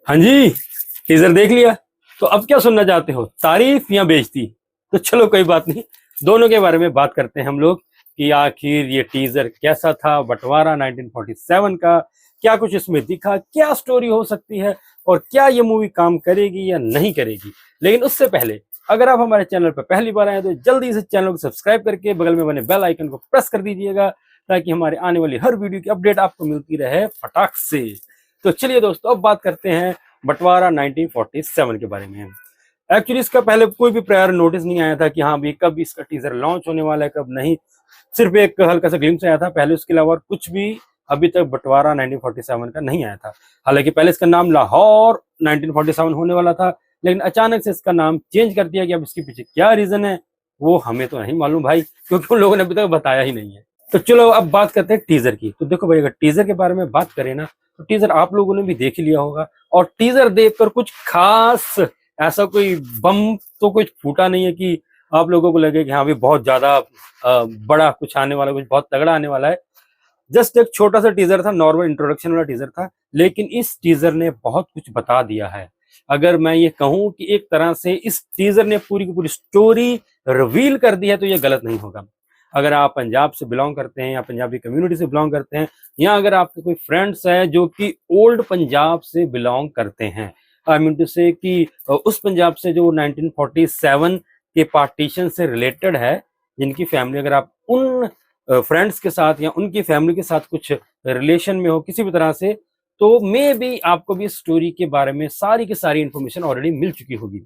हाँ जी। टीजर देख लिया। तो अब क्या सुनना चाहते हो, तारीफ या बेइज्जती? तो चलो कोई बात नहीं, दोनों के बारे में बात करते हैं हम लोग कि आखिर ये टीजर कैसा था बंटवारा 1947 का। क्या कुछ इसमें दिखा, क्या स्टोरी हो सकती है, और क्या ये मूवी काम करेगी या नहीं करेगी। लेकिन उससे पहले अगर आप हमारे चैनल पर पहली बार आए तो जल्दी से चैनल को सब्सक्राइब करके बगल में बने बेल आइकन को प्रेस कर दीजिएगा, ताकि हमारे आने वाली हर वीडियो की अपडेट आपको मिलती रहे फटाक से। तो चलिए दोस्तों, अब बात करते हैं बंटवारा 1947 के बारे में। एक्चुअली इसका पहले कोई भी प्रायर नोटिस नहीं आया था कि हाँ भाई कब इसका टीजर लॉन्च होने वाला है कब नहीं। सिर्फ एक हल्का सा ग्लिम्स आया था पहले, उसके अलावा कुछ भी अभी तक बंटवारा 1947 का नहीं आया था। हालांकि पहले इसका नाम लाहौर 1947 होने वाला था, लेकिन अचानक से इसका नाम चेंज कर दिया गया। अब इसके पीछे क्या रीजन है वो हमें तो नहीं मालूम भाई, क्योंकि उन लोगों ने अभी तक बताया ही नहीं है। तो चलो अब बात करते हैं टीजर की। तो देखो भाई, अगर टीजर के बारे में बात करें ना, तो टीजर आप लोगों ने भी देख ही लिया होगा, और टीजर देखकर कुछ खास ऐसा कोई बम तो कुछ फूटा नहीं है कि आप लोगों को लगे कि हाँ भी बहुत ज्यादा बड़ा कुछ आने वाला, कुछ बहुत तगड़ा आने वाला है। जस्ट एक छोटा सा टीजर था, नॉर्मल इंट्रोडक्शन वाला टीजर था, लेकिन इस टीजर ने बहुत कुछ बता दिया है। अगर मैं ये कहूं कि एक तरह से इस टीजर ने पूरी की पूरी स्टोरी रिवील कर दी है, तो ये गलत नहीं होगा। अगर आप पंजाब से बिलोंग करते हैं या पंजाबी कम्युनिटी से बिलोंग करते हैं, या अगर आपके कोई फ्रेंड्स हैं जो कि ओल्ड पंजाब से बिलोंग करते हैं, आई मीन टू से कि उस पंजाब से जो 1947 के पार्टीशन से रिलेटेड है, जिनकी फैमिली, अगर आप उन फ्रेंड्स के साथ या उनकी फैमिली के साथ कुछ रिलेशन में हो किसी भी तरह से, तो मे भी आपको भी स्टोरी के बारे में सारी की सारी इंफॉर्मेशन ऑलरेडी मिल चुकी होगी।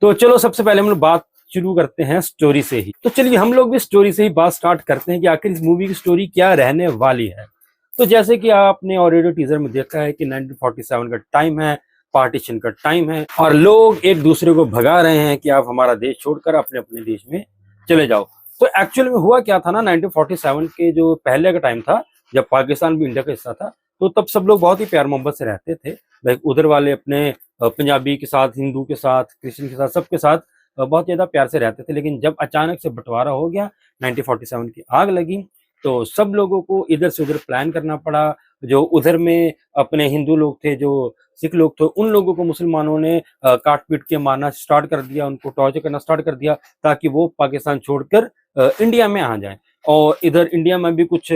तो चलो सबसे पहले हम लोग बात शुरू करते हैं स्टोरी से ही। तो चलिए हम लोग भी स्टोरी से ही बात स्टार्ट करते हैं कि आखिर इस मूवी की स्टोरी क्या रहने वाली है। तो जैसे कि आपने ऑलरेडी टीजर में देखा है कि 1947 का टाइम है, पार्टीशन का टाइम है, और लोग एक दूसरे को भगा रहे हैं कि आप हमारा देश छोड़कर अपने अपने देश में चले जाओ। तो एक्चुअल में हुआ क्या था ना, 1947 के जो पहले का टाइम था, जब पाकिस्तान भी इंडिया का हिस्सा था, तो तब सब लोग बहुत ही प्यार मोहब्बत से रहते थे। लाइक उधर वाले अपने पंजाबी के साथ, हिंदू के साथ, क्रिश्चियन के साथ, सबके साथ बहुत ज्यादा प्यार से रहते थे। लेकिन जब अचानक से बंटवारा हो गया, 1947 की आग लगी, तो सब लोगों को इधर से उधर प्लान करना पड़ा। जो उधर में अपने हिंदू लोग थे, जो सिख लोग थे, उन लोगों को मुसलमानों ने काट पीट के मारना स्टार्ट कर दिया, उनको टॉर्चर करना स्टार्ट कर दिया, ताकि वो पाकिस्तान छोड़कर इंडिया में आ जाए। और इधर इंडिया में भी कुछ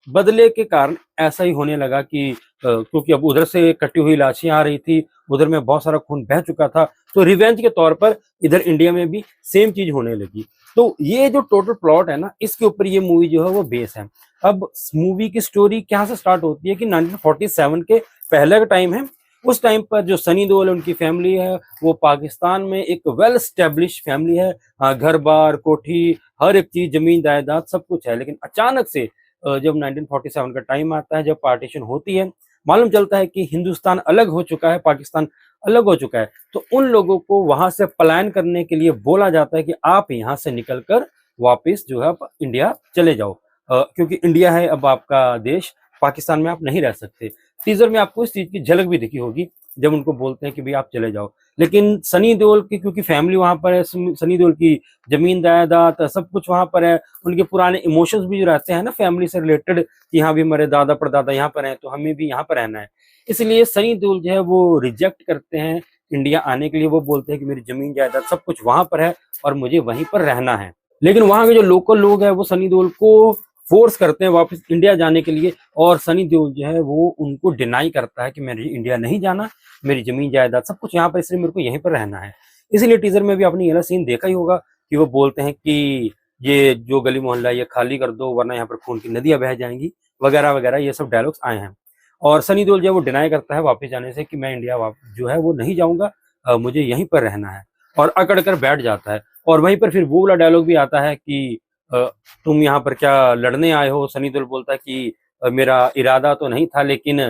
बदले के कारण ऐसा ही होने लगा कि क्योंकि अब उधर से कटी हुई लाशें आ रही थी, उधर में बहुत सारा खून बह चुका था, तो रिवेंज के तौर पर इधर इंडिया में भी सेम चीज होने लगी। तो ये जो टोटल प्लॉट है ना, इसके ऊपर ये मूवी जो है वो बेस है। अब मूवी की स्टोरी क्या से स्टार्ट होती है कि 1947 के पहले का टाइम है। उस टाइम पर जो सनी देओल उनकी फैमिली है, वो पाकिस्तान में एक वेल स्टेब्लिश फैमिली है। घर बार कोठी हर एक चीज, जमीन जायदाद सब कुछ है। लेकिन अचानक से जब 1947 का टाइम आता है, जब पार्टीशन होती है, मालूम चलता है कि हिंदुस्तान अलग हो चुका है, पाकिस्तान अलग हो चुका है। तो उन लोगों को वहां से पलायन करने के लिए बोला जाता है कि आप यहाँ से निकलकर वापस जो है आप इंडिया चले जाओ, क्योंकि इंडिया है अब आपका देश, पाकिस्तान में आप नहीं रह सकते। टीजर में आपको इस चीज की झलक भी दिखी होगी, जब उनको बोलते हैं कि भाई आप चले जाओ। लेकिन सनी देओल की क्योंकि फैमिली वहां पर है, सनी देओल की जमीन जायदाद सब कुछ वहां पर है, उनके पुराने इमोशंस भी जो रहते हैं ना फैमिली से रिलेटेड, कि हाँ भी हमारे दादा परदादा यहाँ पर हैं तो हमें भी यहाँ पर रहना है। इसलिए सनी देओल जो है वो रिजेक्ट करते हैं इंडिया आने के लिए। वो बोलते हैं कि मेरी जमीन जायदाद सब कुछ वहां पर है और मुझे वहीं पर रहना है। लेकिन वहां के जो लोकल लोग हैं वो सनी देओल को फोर्स करते हैं वापस इंडिया जाने के लिए, और सनी देओल जो है वो उनको डिनाई करता है कि मेरे इंडिया नहीं जाना, मेरी जमीन जायदाद सब कुछ यहाँ पर, इसलिए मेरे को यहीं पर रहना है। इसीलिए टीजर में भी आपने ये सीन देखा ही होगा कि वो बोलते हैं कि ये जो गली मोहल्ला ये खाली कर दो, वरना यहाँ पर खून की नदियां बह जाएंगी, वगैरह वगैरह, ये सब डायलॉग्स आए हैं। और सनी देओल जो है वो डिनाई करता है वापस जाने से कि मैं इंडिया जो है वो नहीं जाऊंगा, मुझे यहीं पर रहना है, और अकड़ कर बैठ जाता है। और वहीं पर फिर वो वाला डायलॉग भी आता है कि अ, तुम यहाँ पर क्या लड़ने आए हो? सनी देओल बोलता है कि मेरा इरादा तो नहीं था, लेकिन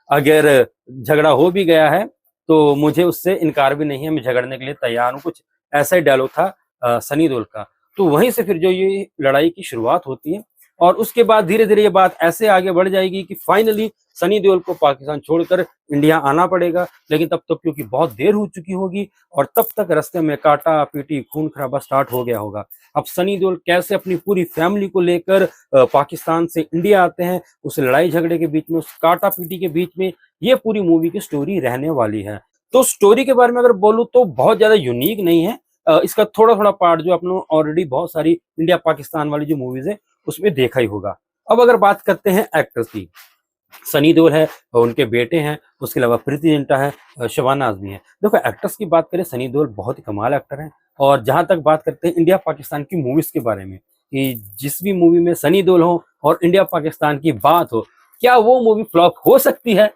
अगर झगड़ा हो भी गया है तो मुझे उससे इनकार भी नहीं है, मैं झगड़ने के लिए तैयार हूँ। कुछ ऐसा ही डायलॉग था सनी देओल का। तो वहीं से फिर जो ये लड़ाई की शुरुआत होती है, और उसके बाद धीरे धीरे ये बात ऐसे आगे बढ़ जाएगी कि फाइनली सनी देओल को पाकिस्तान छोड़कर इंडिया आना पड़ेगा। लेकिन तब तक क्योंकि बहुत देर हो चुकी होगी, और तब तक रास्ते में काटा पीटी खून खराबा स्टार्ट हो गया होगा। अब सनी देओल कैसे अपनी पूरी फैमिली को लेकर पाकिस्तान से इंडिया आते हैं, उस लड़ाई झगड़े के बीच में, उस काटा पीटी के बीच में, ये पूरी मूवी की स्टोरी रहने वाली है। तो स्टोरी के बारे में अगर बोलूँ तो बहुत ज्यादा यूनिक नहीं है। इसका थोड़ा थोड़ा पार्ट जो आपने ऑलरेडी बहुत सारी इंडिया पाकिस्तान वाली जो मूवीज है उसमें देखा ही होगा। अब अगर बात करते हैं एक्टर्स की, सनी देओल है, उनके बेटे हैं, उसके अलावा प्रीति जिंटा है, शबाना आजमी है। देखो एक्टर्स की बात करें, सनी देओल बहुत ही कमाल एक्टर हैं। और जहां तक बात करते हैं इंडिया पाकिस्तान की मूवीज के बारे में, कि जिस भी मूवी में सनी देओल हो और इंडिया पाकिस्तान की बात हो, क्या वो मूवी फ्लॉप हो सकती है?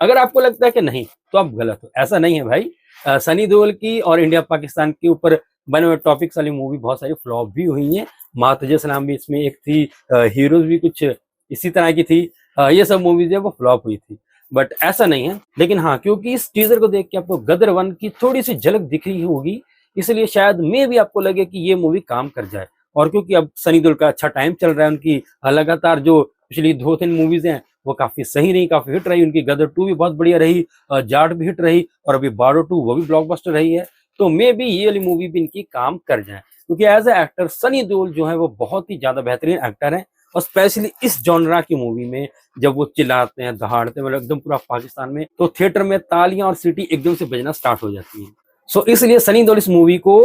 अगर आपको लगता है कि नहीं तो आप गलत हो। ऐसा नहीं है भाई। सनी देओल की और इंडिया पाकिस्तान के ऊपर बने हुए टॉपिक्स वाली मूवी बहुत सारी फ्लॉप भी हुई है। माँ तुझे सलाम भी इसमें एक थी, हीरोज भी कुछ इसी तरह की थी। ये सब मूवीज है वो फ्लॉप हुई थी, बट ऐसा नहीं है। लेकिन हाँ, क्योंकि इस टीजर को देख के आपको गदर 1 की थोड़ी सी झलक दिख रही होगी, इसलिए शायद मे भी आपको लगे कि ये मूवी काम कर जाए। और क्योंकि अब सनी देओल का अच्छा टाइम चल रहा है, उनकी लगातार जो पिछली 2-3 मूवीज हैं वो काफी सही रही, काफी हिट रही। उनकी गदर 2 भी बहुत बढ़िया रही, जाट भी हिट रही, और अभी बारो 2 वो भी ब्लॉकबस्टर रही है। तो मे भी ये वाली मूवी भी इनकी काम कर जाए, क्योंकि as a actor Sunny Deol जो है वो बहुत ही ज्यादा बेहतरीन एक्टर है। और स्पेशली इस जॉनरा की मूवी में जब वो चिल्लाते हैं, दहाड़ते हैं, मतलब एकदम पूरा पाकिस्तान में, तो थिएटर में तालियां और सीटी एकदम से बजना स्टार्ट हो जाती है। सो इसलिए सनी देओल इस मूवी को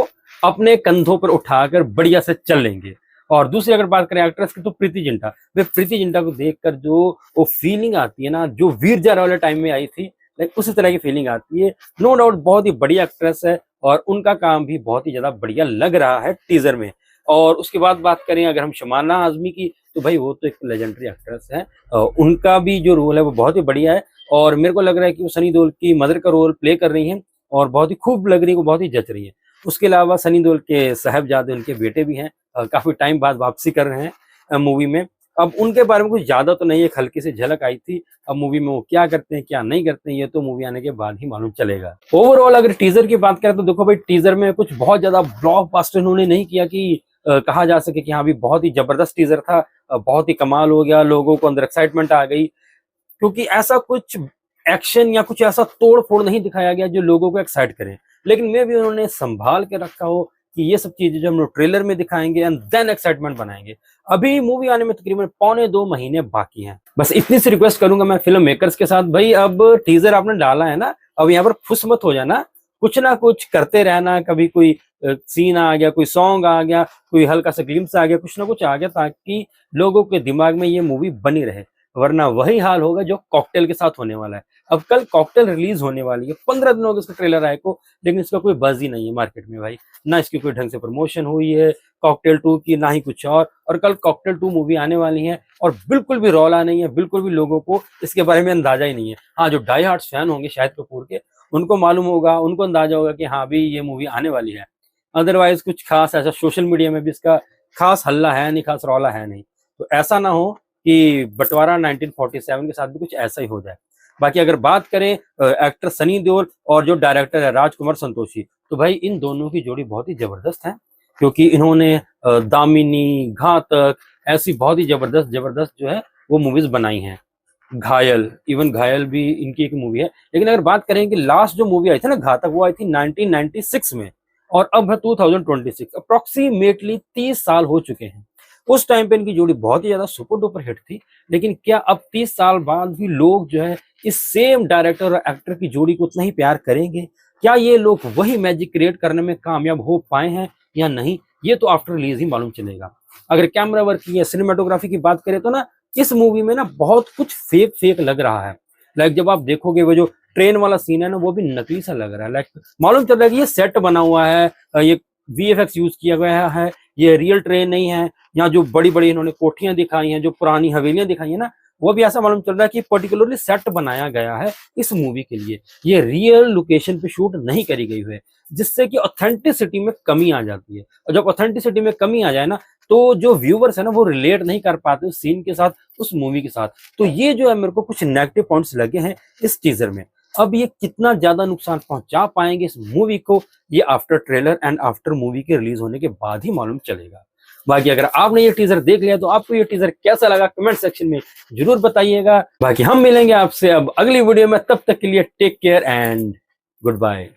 अपने कंधों पर उठाकर बढ़िया से चल लेंगे। और दूसरी अगर बात करें एक्ट्रेस की, तो प्रीति जिंटा। वे प्रीति जिंटा को देखकर जो वो फीलिंग आती है ना, जो वीर जारा वाले टाइम में आई थी, लाइक उसी तरह की फीलिंग आती है। नो डाउट बहुत ही बढ़िया एक्ट्रेस है, और उनका काम भी बहुत ही ज्यादा बढ़िया लग रहा है टीजर में। और उसके बाद बात करें अगर हम शबाना आजमी की, तो भाई वो तो एक लेजेंडरी एक्ट्रेस है। उनका भी जो रोल है वो बहुत ही बढ़िया है, और मेरे को लग रहा है कि वो सनी देओल की मदर का रोल प्ले कर रही है, और बहुत ही खूब लग रही है, वो बहुत ही जच रही है। उसके अलावा सनी देओल के साहबजादे, उनके बेटे भी हैं, काफी टाइम बाद वापसी कर रहे हैं मूवी में। अब उनके बारे में कुछ ज्यादा तो नहीं, एक हल्की सी झलक आई थी। अब मूवी में वो क्या करते हैं क्या नहीं करते हैं, ये तो मूवी आने के बाद ही मालूम चलेगा। ओवरऑल अगर टीजर की बात करें तो देखो भाई, टीजर में कुछ बहुत ज्यादा ब्लॉकबस्टर उन्होंने नहीं किया कि कहा जा सके कि हाँ भी बहुत ही जबरदस्त टीजर था, बहुत ही कमाल हो गया, लोगों को अंदर एक्साइटमेंट आ गई। क्योंकि ऐसा कुछ एक्शन या कुछ ऐसा तोड़ फोड़ नहीं दिखाया गया जो लोगों को एक्साइट करे। लेकिन मे भी उन्होंने संभाल के रखा हो कि ये सब चीजें जो हम लोग ट्रेलर में दिखाएंगे एंड देन एक्साइटमेंट बनाएंगे। अभी मूवी आने में तकरीबन 1.25 महीने बाकी हैं। बस इतनी सी रिक्वेस्ट करूंगा मैं फिल्म मेकर्स के साथ, भाई अब टीजर आपने डाला है ना, अब यहाँ पर खुश मत हो जाना, कुछ ना कुछ करते रहना। कभी कोई सीन आ गया, कोई सॉन्ग आ गया, कोई हल्का सा ग्लिम्स आ गया, कुछ ना कुछ आ गया, ताकि लोगों के दिमाग में ये मूवी बनी रहे। वरना वही हाल होगा जो कॉकटेल के साथ होने वाला है। अब कल कॉकटेल रिलीज होने वाली है, 15 दिन हो गए इसका ट्रेलर आए को, लेकिन इसका कोई बज़ ही नहीं है मार्केट में भाई। ना इसकी कोई ढंग से प्रमोशन हुई है कॉकटेल 2 की, ना ही कुछ और कल कॉकटेल 2 मूवी आने वाली है, और बिल्कुल भी रौला नहीं है, बिल्कुल भी लोगों को इसके बारे में अंदाजा ही नहीं है। हाँ, जो डाई हार्ट फैन होंगे शाहिद कपूर के, उनको मालूम होगा, उनको अंदाजा होगा कि हाँ भी ये मूवी आने वाली है। अदरवाइज कुछ खास ऐसा सोशल मीडिया में भी इसका खास हल्ला है नहीं, खास रौला है नहीं। तो ऐसा ना हो कि बंटवारा 1947 के साथ भी कुछ ऐसा ही हो जाए। बाकी अगर बात करें एक्टर सनी देओल और जो डायरेक्टर है राजकुमार संतोषी, तो भाई इन दोनों की जोड़ी बहुत ही जबरदस्त है, क्योंकि इन्होंने दामिनी, घातक, ऐसी बहुत ही जबरदस्त जबरदस्त जो है वो मूवीज बनाई हैं। घायल, इवन घायल भी इनकी एक मूवी है। लेकिन अगर बात करें कि लास्ट जो मूवी आई थी ना घातक, वो आई थी 1996 में, और अब है 2026, अप्रोक्सीमेटली 30 साल हो चुके हैं। उस टाइम पे इनकी जोड़ी बहुत ही ज्यादा सुपर डुपर हिट थी। लेकिन क्या अब 30 साल बाद भी लोग जो है इस सेम डायरेक्टर और एक्टर की जोड़ी को उतना ही प्यार करेंगे? क्या ये लोग वही मैजिक क्रिएट करने में कामयाब हो पाए हैं या नहीं, ये तो आफ्टर रिलीज ही मालूम चलेगा। अगर कैमरा वर्क की या सिनेमाटोग्राफी की बात करें तो ना, इस मूवी में ना बहुत कुछ फेक फेक लग रहा है। लाइक जब आप देखोगे वो जो ट्रेन वाला सीन है ना, वो भी नकली सा लग रहा है। लाइक मालूम चल रहा है कि ये सेट बना हुआ है, ये VFX यूज किया गया है, ये रियल ट्रेन नहीं है। यहाँ जो बड़ी बड़ी इन्होंने कोठियां दिखाई हैं, जो पुरानी हवेलियां दिखाई हैं ना, वो भी ऐसा मालूम चल रहा है कि पर्टिकुलरली सेट बनाया गया है इस मूवी के लिए। ये रियल लोकेशन पे शूट नहीं करी गई है, जिससे कि ऑथेंटिसिटी में कमी आ जाती है। और जब ऑथेंटिसिटी में कमी आ जाए ना, तो जो व्यूवर्स है ना वो रिलेट नहीं कर पाते उस सीन के साथ, उस मूवी के साथ। तो ये जो है मेरे को कुछ नेगेटिव पॉइंट्स लगे हैं इस टीजर में। अब ये कितना ज्यादा नुकसान पहुंचा पाएंगे इस मूवी को, ये after trailer and after movie के रिलीज होने के बाद ही मालूम चलेगा। बाकी अगर आपने ये टीजर देख लिया तो आपको ये टीजर कैसा लगा कमेंट सेक्शन में जरूर बताइएगा। बाकी हम मिलेंगे आपसे अब अगली वीडियो में, तब तक के लिए take care and good bye.